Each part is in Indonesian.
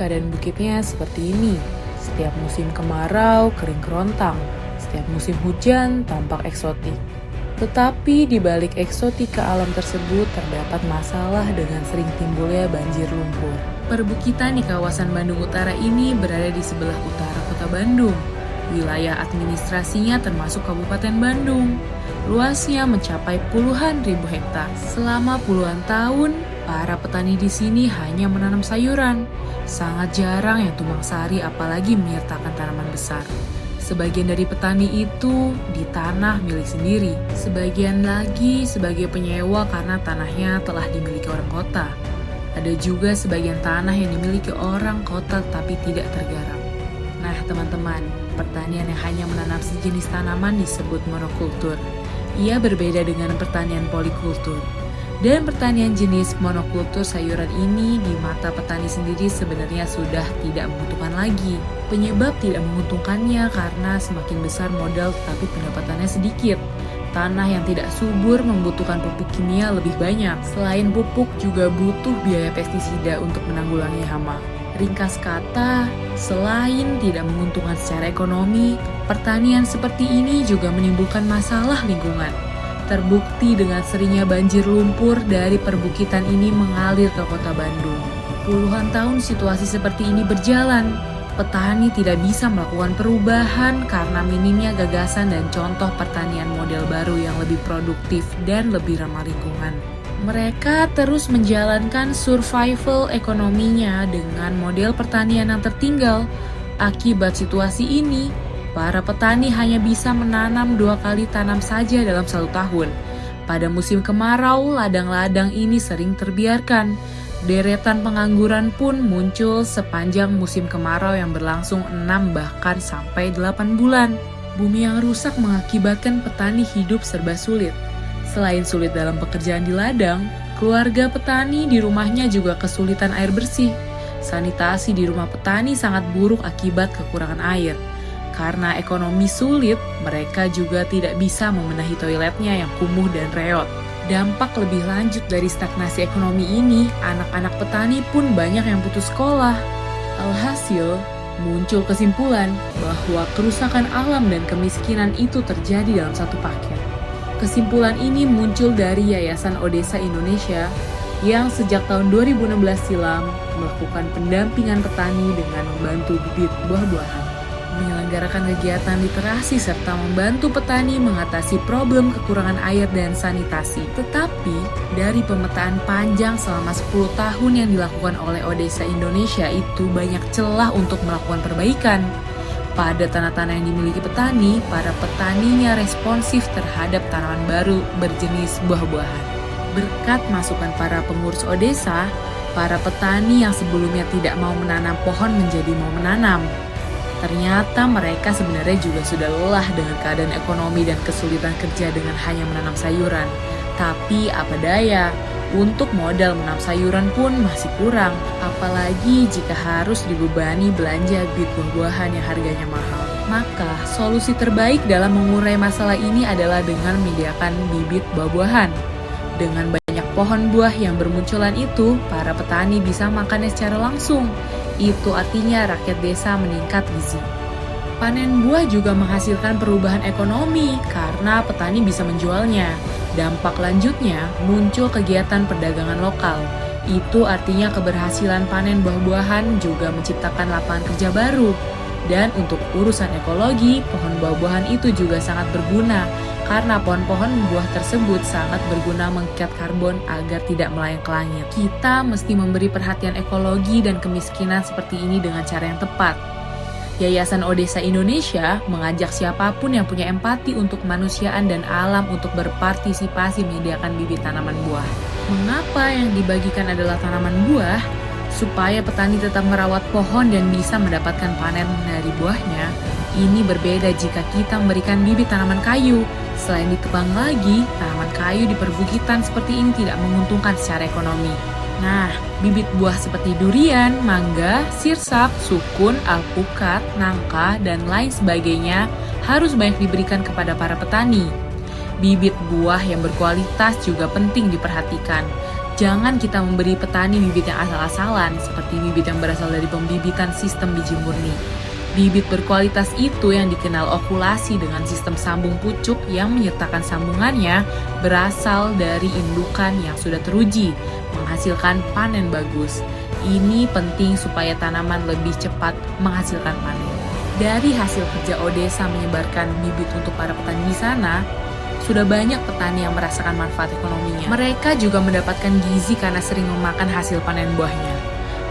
keadaan bukitnya seperti ini. Setiap musim kemarau, kering kerontang. Setiap musim hujan, tampak eksotik. Tetapi di balik eksotika alam tersebut terdapat masalah dengan sering timbulnya banjir lumpur. Perbukitan di kawasan Bandung Utara ini berada di sebelah utara kota Bandung. Wilayah administrasinya termasuk Kabupaten Bandung. Luasnya mencapai puluhan ribu hektar. Selama puluhan tahun, para petani di sini hanya menanam sayuran. Sangat jarang yang tumpang sari apalagi menyertakan tanaman besar. Sebagian dari petani itu di tanah milik sendiri. Sebagian lagi sebagai penyewa karena tanahnya telah dimiliki orang kota. Ada juga sebagian tanah yang dimiliki orang kota tapi tidak tergarap. Nah teman-teman, pertanian yang hanya menanam sejenis tanaman disebut monokultur. Ia berbeda dengan pertanian polikultur. Dan pertanian jenis monokultur sayuran ini di mata petani sendiri sebenarnya sudah tidak menguntungkan lagi. Penyebab tidak menguntungkannya karena semakin besar modal tetapi pendapatannya sedikit. Tanah yang tidak subur membutuhkan pupuk kimia lebih banyak. Selain pupuk juga butuh biaya pestisida untuk menanggulangi hama. Ringkas kata, selain tidak menguntungkan secara ekonomi, pertanian seperti ini juga menimbulkan masalah lingkungan. Terbukti dengan seringnya banjir lumpur dari perbukitan ini mengalir ke kota Bandung. Puluhan tahun situasi seperti ini berjalan. Petani tidak bisa melakukan perubahan karena minimnya gagasan dan contoh pertanian model baru yang lebih produktif dan lebih ramah lingkungan. Mereka terus menjalankan survival ekonominya dengan model pertanian yang tertinggal. Akibat situasi ini, para petani hanya bisa menanam 2 kali tanam saja dalam 1 tahun. Pada musim kemarau, ladang-ladang ini sering terbiarkan. Deretan pengangguran pun muncul sepanjang musim kemarau yang berlangsung 6 bahkan sampai 8 bulan. Bumi yang rusak mengakibatkan petani hidup serba sulit. Selain sulit dalam pekerjaan di ladang, keluarga petani di rumahnya juga kesulitan air bersih. Sanitasi di rumah petani sangat buruk akibat kekurangan air. Karena ekonomi sulit, mereka juga tidak bisa membenahi toiletnya yang kumuh dan reot. Dampak lebih lanjut dari stagnasi ekonomi ini, anak-anak petani pun banyak yang putus sekolah. Alhasil, muncul kesimpulan bahwa kerusakan alam dan kemiskinan itu terjadi dalam satu paket. Kesimpulan ini muncul dari Yayasan Odesa Indonesia yang sejak tahun 2016 silam melakukan pendampingan petani dengan membantu bibit buah-buahan, menyelenggarakan kegiatan literasi serta membantu petani mengatasi problem kekurangan air dan sanitasi. Tetapi, dari pemetaan panjang selama 10 tahun yang dilakukan oleh Odesa Indonesia itu banyak celah untuk melakukan perbaikan. Pada tanah-tanah yang dimiliki petani, para petaninya responsif terhadap tanaman baru berjenis buah-buahan. Berkat masukan para pengurus Odesa, para petani yang sebelumnya tidak mau menanam pohon menjadi mau menanam. Ternyata mereka sebenarnya juga sudah lelah dengan keadaan ekonomi dan kesulitan kerja dengan hanya menanam sayuran. Tapi apa daya, untuk modal menanam sayuran pun masih kurang, apalagi jika harus dibebani belanja bibit buah-buahan yang harganya mahal. Maka, solusi terbaik dalam mengurai masalah ini adalah dengan menyediakan bibit buah-buahan. Dengan banyak pohon buah yang bermunculan itu, para petani bisa makannya secara langsung. Itu artinya rakyat desa meningkat gizi. Panen buah juga menghasilkan perubahan ekonomi karena petani bisa menjualnya. Dampak lanjutnya muncul kegiatan perdagangan lokal. Itu artinya keberhasilan panen buah-buahan juga menciptakan lapangan kerja baru. Dan untuk urusan ekologi, pohon buah-buahan itu juga sangat berguna karena pohon-pohon buah tersebut sangat berguna mengikat karbon agar tidak melayang ke langit. Kita mesti memberi perhatian ekologi dan kemiskinan seperti ini dengan cara yang tepat. Yayasan Odesa Indonesia mengajak siapapun yang punya empati untuk kemanusiaan dan alam untuk berpartisipasi menyediakan bibit tanaman buah. Mengapa yang dibagikan adalah tanaman buah? Supaya petani tetap merawat pohon dan bisa mendapatkan panen dari buahnya. Ini berbeda jika kita memberikan bibit tanaman kayu. Selain ditebang lagi, tanaman kayu di perbukitan seperti ini tidak menguntungkan secara ekonomi. Nah, bibit buah seperti durian, mangga, sirsak, sukun, alpukat, nangka, dan lain sebagainya harus banyak diberikan kepada para petani. Bibit buah yang berkualitas juga penting diperhatikan. Jangan kita memberi petani bibit yang asal-asalan, seperti bibit yang berasal dari pembibitan sistem biji murni. Bibit berkualitas itu yang dikenal okulasi dengan sistem sambung pucuk yang menyertakan sambungannya berasal dari indukan yang sudah teruji, menghasilkan panen bagus. Ini penting supaya tanaman lebih cepat menghasilkan panen. Dari hasil kerja Odesa menyebarkan bibit untuk para petani di sana, sudah banyak petani yang merasakan manfaat ekonominya. Mereka juga mendapatkan gizi karena sering memakan hasil panen buahnya.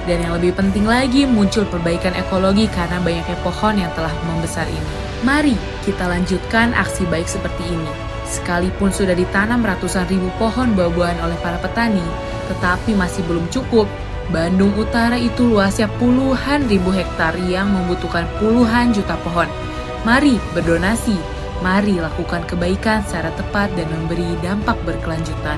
Dan yang lebih penting lagi, muncul perbaikan ekologi karena banyaknya pohon yang telah membesar ini. Mari kita lanjutkan aksi baik seperti ini. Sekalipun sudah ditanam ratusan ribu pohon buah-buahan oleh para petani, tetapi masih belum cukup. Bandung Utara itu luasnya puluhan ribu hektar yang membutuhkan puluhan juta pohon. Mari berdonasi. Mari lakukan kebaikan secara tepat dan memberi dampak berkelanjutan.